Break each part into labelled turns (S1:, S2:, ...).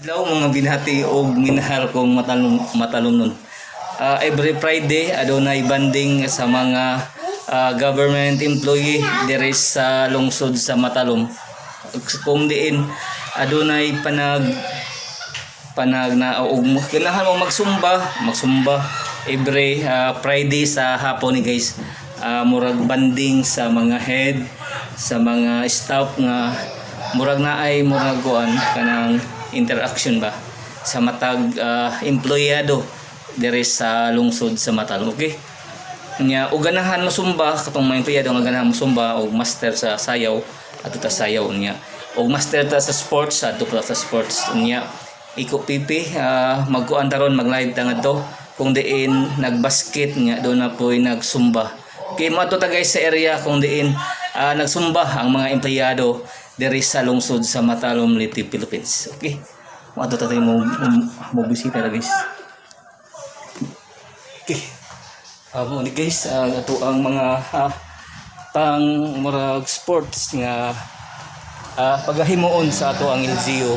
S1: Hello mga binati o minahal kong matalom nun. Every Friday adunay banding sa mga government employee diri sa lungsod sa Matalom. Kung diin adunay panag na og ganahan mo magsumba every Friday sa hapon ni guys. Murag banding sa mga head, sa mga staff nga murag naay murag kuan kanang interaction ba sa matag empleyado diri sa lungsod sa Matalom. Okay, nya og ganahan masumba katong mga empleyado nga ganahan masumba og master sa sayaw ato ta sayaw nya og master ta sa sports ato ta sa sports nya iko pipi magkuan taron mag live ta ngadto kung diin nagbasket nya do na poy nagsumba. Okay, mato ta guys sa area kung diin nagsumba ang mga empleyado diri sa lungsod sa Matalom, Leyte, Philippines. Okay, mato ta tayo mo bisita na guys. Okay, mo ni guys ato ang mga pang murag sports nga pagahimuon sa ato ang LGU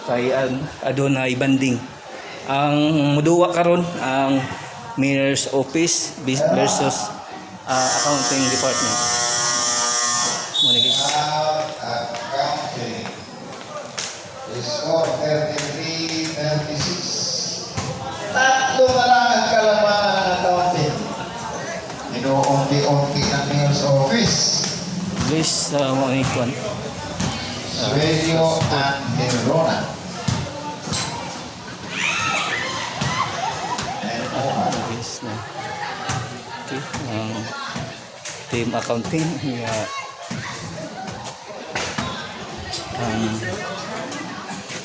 S1: kay adunay banding ang muduwa karon ang mayor's office versus accounting department. Mo ni guys.
S2: Score 33-36. Tatlo na lang ang kalamangan ng accounting. Inuunti-unti ng mayor's office.
S1: Guys, mo ni kuan.
S2: Suelio and Verona.
S1: Guys na. Okay, team accounting nga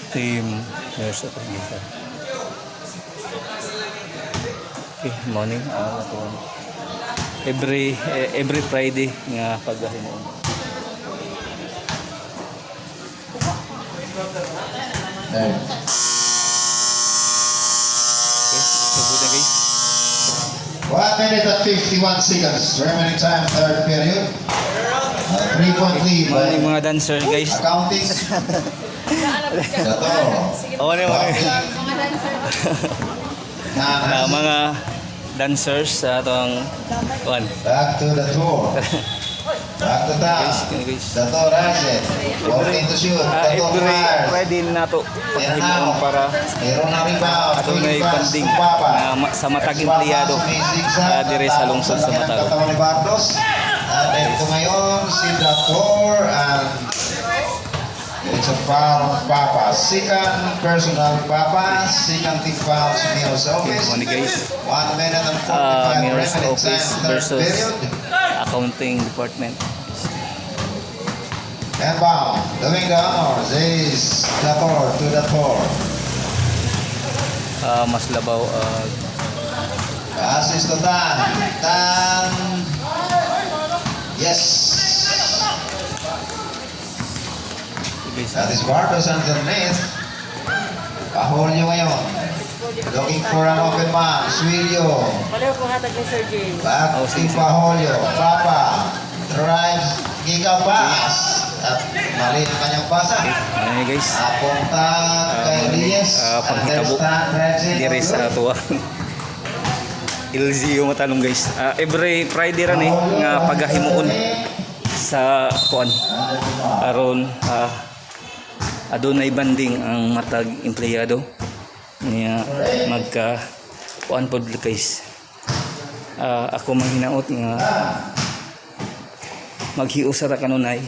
S1: team nurse at organizer. Okay, morning. Every Friday nga paghahimuon. Okay, so good na guys.
S2: 1 minute and 51 seconds. Remaining time, third period. 3-point lead by
S1: Morning mga dancer guys.
S2: accounting. Dato.
S1: Mga dancers sa atong kuan.
S2: Back to the tour. Back to town.
S1: Guys.
S2: Dato Rashid. Walking to shoot. Dato
S1: Every
S2: fires.
S1: Friday na to paghahimuon para
S2: Meron na rebound.
S1: adunay banding na sa matag empleyado diri sa lungsod sa Matalom.
S2: Katawan ni Bardos. At ito ngayon si Dator and it's a foul of Papa. Second personal Papa. Second team foul sa Mayor's office.
S1: Morning guys.
S2: 1 minute and 45
S1: Mayor's
S2: remaining
S1: office
S2: time, third
S1: versus
S2: period.
S1: accounting department.
S2: And bound. Doing the honors is Dator to Dator.
S1: Mas labaw
S2: Assist to Tan. Tan. Yes. That is Bartos underneath. Pahulyo ngayon. Looking for an open man. Suilyo.
S3: Pareho po hatag ni Sir Jay.
S2: Back to Pahulyo. Papa. Drives. Giga pass. At mali ang kanyang pasa.
S1: Ay guys.
S2: Apunta kay Elias.
S1: Panghitabo diri sa ato LGU Matalom guys. Every Friday ran nga pagahimuon sa kuan aron adunay banding ang matag empleyado niya magka kuan pod guys. Ako manghinaot nga maghiusa ra kanunay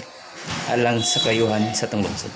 S1: alang sa kayuhan sa tong lungsod.